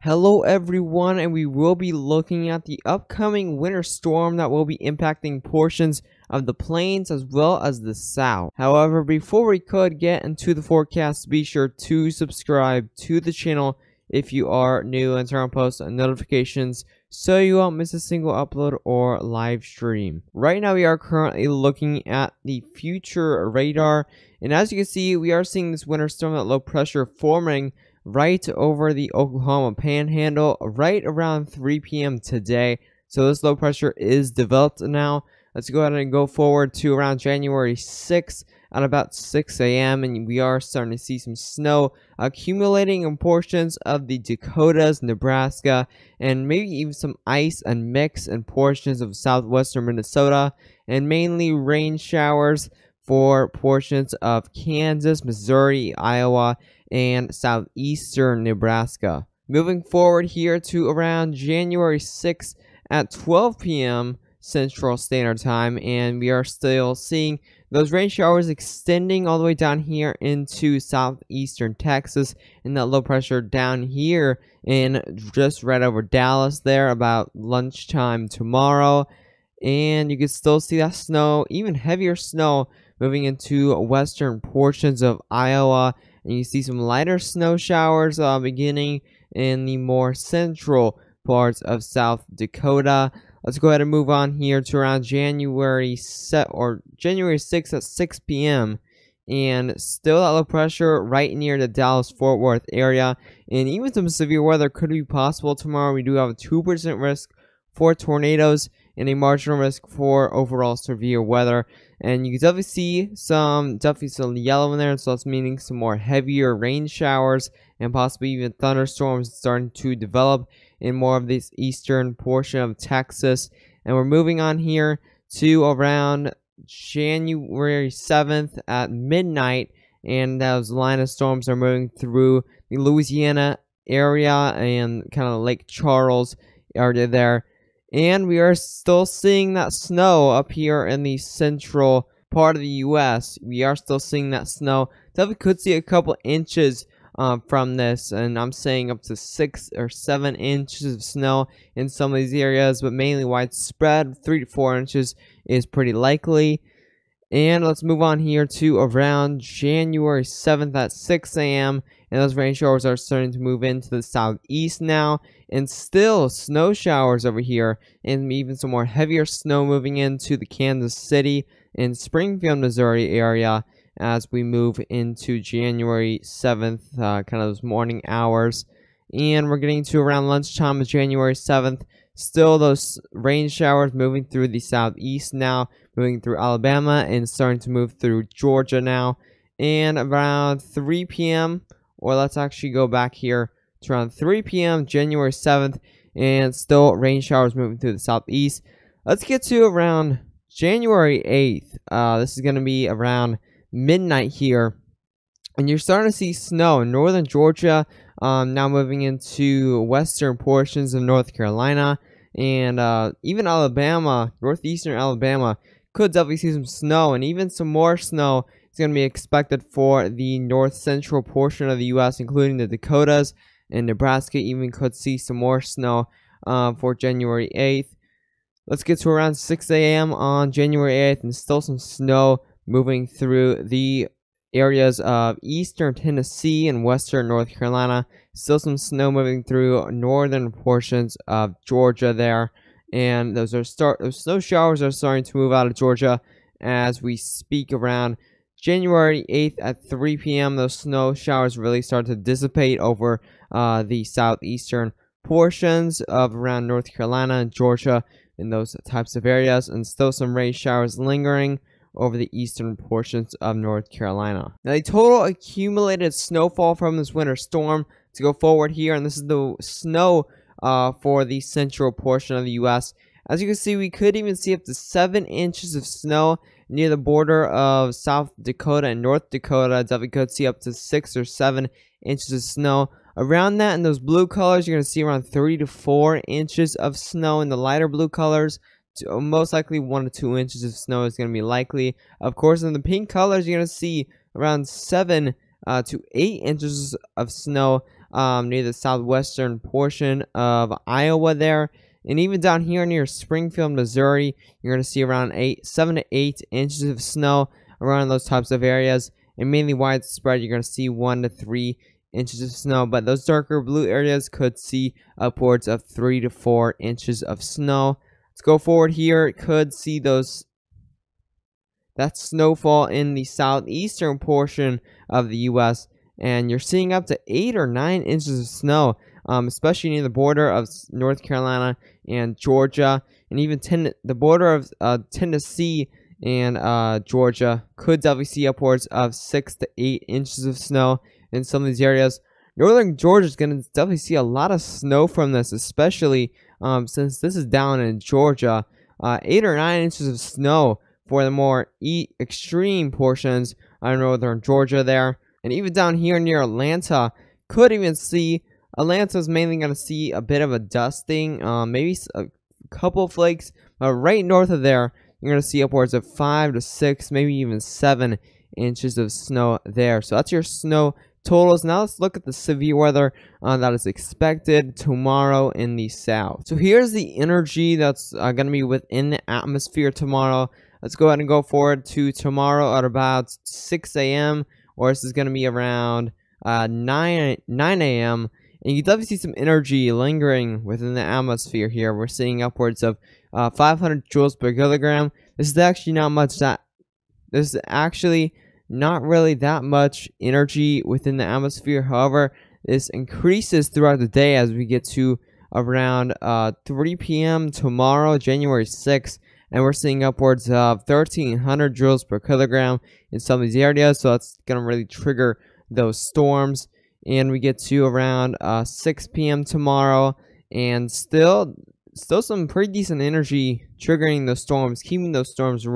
Hello everyone, and we will be looking at the upcoming winter storm that will be impacting portions of the plains as well as the south. However, before we could get into the forecast, be sure to subscribe to the channel if you are new and turn on post notifications so you won't miss a single upload or live stream. Right now we are currently looking at the future radar, and as you can see, we are seeing this winter storm at low pressure forming right over the Oklahoma Panhandle right around 3 p.m. today. So this low pressure is developed now. Let's go ahead and go forward to around January 6th at about 6 a.m. and we are starting to see some snow accumulating in portions of the Dakotas, Nebraska, and maybe even some ice and mix in portions of southwestern Minnesota, and mainly rain showers for portions of Kansas, Missouri, Iowa, and southeastern Nebraska. Moving forward here to around January 6th at 12 p.m. Central Standard Time, and we are still seeing those rain showers extending all the way down here into southeastern Texas, and that low pressure down here in just right over Dallas there about lunchtime tomorrow. And you can still see that snow, even heavier snow, moving into western portions of Iowa, and you see some lighter snow showers beginning in the more central parts of South Dakota. Let's go ahead and move on here to around January 6th at 6 p.m. and still that low pressure right near the Dallas-Fort Worth area, and even some severe weather could be possible tomorrow. We do have a 2% risk for tornadoes and a marginal risk for overall severe weather. And you can definitely see some yellow in there, so that's meaning some more heavier rain showers and possibly even thunderstorms starting to develop in more of this eastern portion of Texas. And we're moving on here to around January 7th at midnight, and those line of storms are moving through the Louisiana area and kind of Lake Charles area there. And we are still seeing that snow up here in the central part of the U.S. We are still seeing that snow. Definitely could see a couple inches from this, and I'm saying up to 6 or 7 inches of snow in some of these areas, but mainly widespread. 3 to 4 inches is pretty likely. And let's move on here to around January 7th at 6 a.m. And those rain showers are starting to move into the southeast now. And still snow showers over here. And even some more heavier snow moving into the Kansas City and Springfield, Missouri area as we move into January 7th, kind of those morning hours. And we're getting to around lunchtime of January 7th. Still those rain showers moving through the southeast now, moving through Alabama and starting to move through Georgia now. And around 3 p.m., or let's actually go back here to around 3 p.m. January 7th, and still rain showers moving through the southeast. Let's get to around January 8th. This is going to be around midnight here, and you're starting to see snow in northern Georgia, now moving into western portions of North Carolina, and even Alabama, northeastern Alabama, could definitely see some snow, and even some more snow is going to be expected for the north central portion of the U.S., including the Dakotas, and Nebraska even could see some more snow for January 8th. Let's get to around 6 a.m. on January 8th, and still some snow moving through the areas of eastern Tennessee and western North Carolina. Still some snow moving through northern portions of Georgia there, and those snow showers are starting to move out of Georgia as we speak. Around January 8th at 3 p.m. those snow showers really start to dissipate over the southeastern portions of around North Carolina and Georgia in those types of areas, and still some rain showers lingering over the eastern portions of North Carolina. Now, the total accumulated snowfall from this winter storm, to go forward here, and this is the snow for the central portion of the U.S. As you can see, we could even see up to 7 inches of snow near the border of South Dakota and North Dakota. Definitely could see up to 6 or 7 inches of snow. Around that, in those blue colors, you're going to see around 3 to 4 inches of snow. In the lighter blue colors, most likely 1 to 2 inches of snow is going to be likely. Of course, in the pink colors, you're going to see around 7 to 8 inches of snow near the southwestern portion of Iowa there. And even down here near Springfield, Missouri, you're going to see around 7 to 8 inches of snow around those types of areas. And mainly widespread, you're going to see 1 to 3 inches of snow. But those darker blue areas could see upwards of 3 to 4 inches of snow. Let's go forward here. It could see that snowfall in the southeastern portion of the U.S. And you're seeing up to 8 or 9 inches of snow, especially near the border of North Carolina and Georgia, and even the border of Tennessee and Georgia could definitely see upwards of 6 to 8 inches of snow in some of these areas. Northern Georgia is going to definitely see a lot of snow from this, especially since this is down in Georgia. 8 or 9 inches of snow for the more extreme portions of northern Georgia there. And even down here near Atlanta, could even see Atlanta's mainly going to see a bit of a dusting, maybe a couple flakes, but right north of there, you're going to see upwards of 5 to 6, maybe even 7 inches of snow there. So that's your snow totals. Now let's look at the severe weather that is expected tomorrow in the south. So here's the energy that's going to be within the atmosphere tomorrow. Let's go ahead and go forward to tomorrow at about 6 a.m. or this is going to be around 9 a.m. And you definitely see some energy lingering within the atmosphere here. We're seeing upwards of 500 joules per kilogram. This is actually not much this is actually not really that much energy within the atmosphere. However, this increases throughout the day as we get to around 3 p.m. tomorrow, January 6th. And we're seeing upwards of 1,300 joules per kilogram in some of these areas. So that's going to really trigger those storms. And we get to around 6 p.m. tomorrow. And still some pretty decent energy triggering those storms, keeping those storms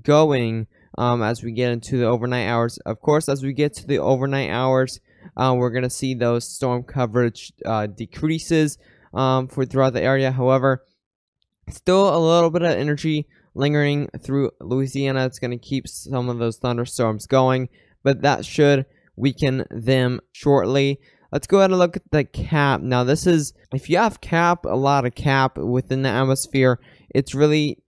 going as we get into the overnight hours. Of course, as we get to the overnight hours, we're going to see those storm coverage decreases for throughout the area. However, still a little bit of energy lingering through Louisiana. It's going to keep some of those thunderstorms going, but that should weaken them shortly. Let's go ahead and look at the cap. Now, this is, if you have a lot of cap within the atmosphere, it's really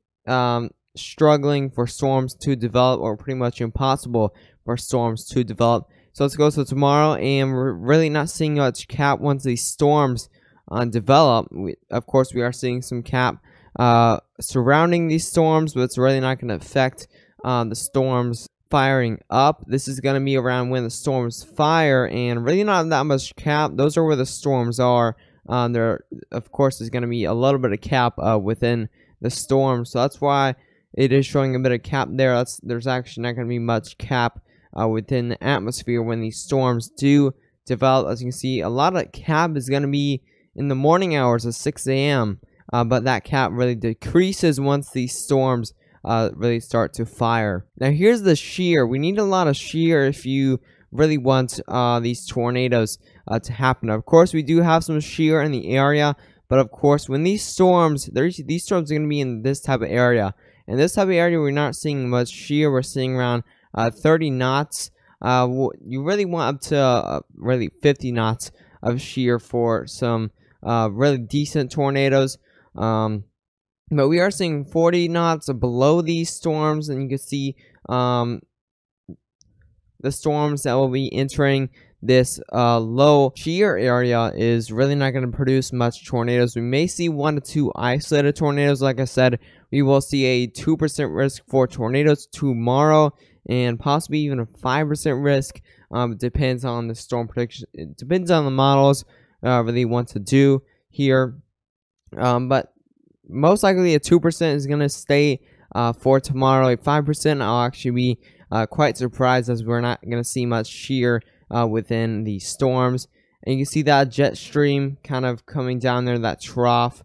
struggling for storms to develop, or pretty much impossible for storms to develop. So let's go to tomorrow, and we're really not seeing much cap once these storms develop. Of course, we are seeing some cap surrounding these storms, but it's really not going to affect the storms firing up. This is going to be around when the storms fire, and really not that much cap. Those are where the storms are. There, of course, is going to be a little bit of cap within the storm, so that's why it is showing a bit of cap there. There's actually not going to be much cap within the atmosphere when these storms do develop. As you can see, a lot of cap is going to be in the morning hours of 6 a.m. But that cap really decreases once these storms really start to fire. Now here's the shear. We need a lot of shear if you really want these tornadoes to happen. Of course, we do have some shear in the area, but of course, when these storms, these storms are going to be in this type of area. In this type of area, we're not seeing much shear. We're seeing around 30 knots. You really want up to really 50 knots of shear for some really decent tornadoes. But we are seeing 40 knots below these storms, and you can see the storms that will be entering this low shear area is really not going to produce much tornadoes. We may see 1 to 2 isolated tornadoes. Like I said, we will see a 2% risk for tornadoes tomorrow, and possibly even a 5% risk. It depends on the storm prediction. It depends on the models really want to do here. But most likely a 2% is going to stay for tomorrow. A 5%, I'll actually be quite surprised, as we're not going to see much shear within the storms. And you can see that jet stream kind of coming down there, that trough.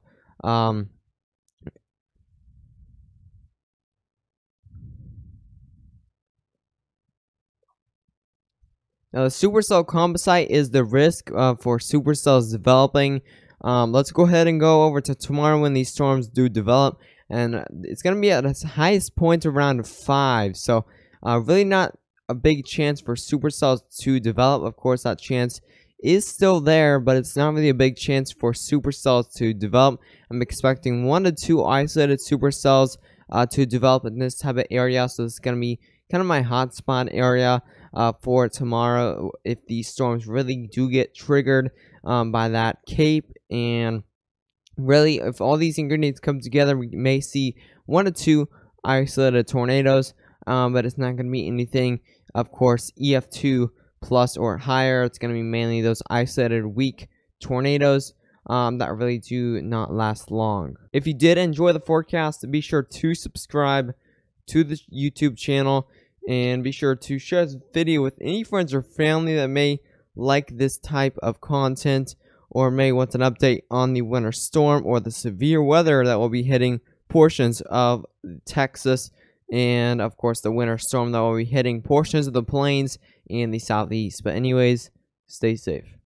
Now, the supercell composite is the risk for supercells developing. Let's go ahead and go over to tomorrow when these storms do develop. And it's going to be at its highest point around 5. So, really not a big chance for supercells to develop. Of course, that chance is still there, but it's not really a big chance for supercells to develop. I'm expecting 1 to 2 isolated supercells to develop in this type of area, so it's going to be kind of my hotspot area for tomorrow if these storms really do get triggered by that cape. And really, if all these ingredients come together, we may see 1 to 2 isolated tornadoes, but it's not going to be anything, of course, EF2 plus or higher. It's going to be mainly those isolated weak tornadoes that really do not last long. If you did enjoy the forecast, be sure to subscribe to the YouTube channel and be sure to share this video with any friends or family that may like this type of content or may want an update on the winter storm or the severe weather that will be hitting portions of Texas, and of course the winter storm that will be hitting portions of the plains and the southeast. But anyways, stay safe.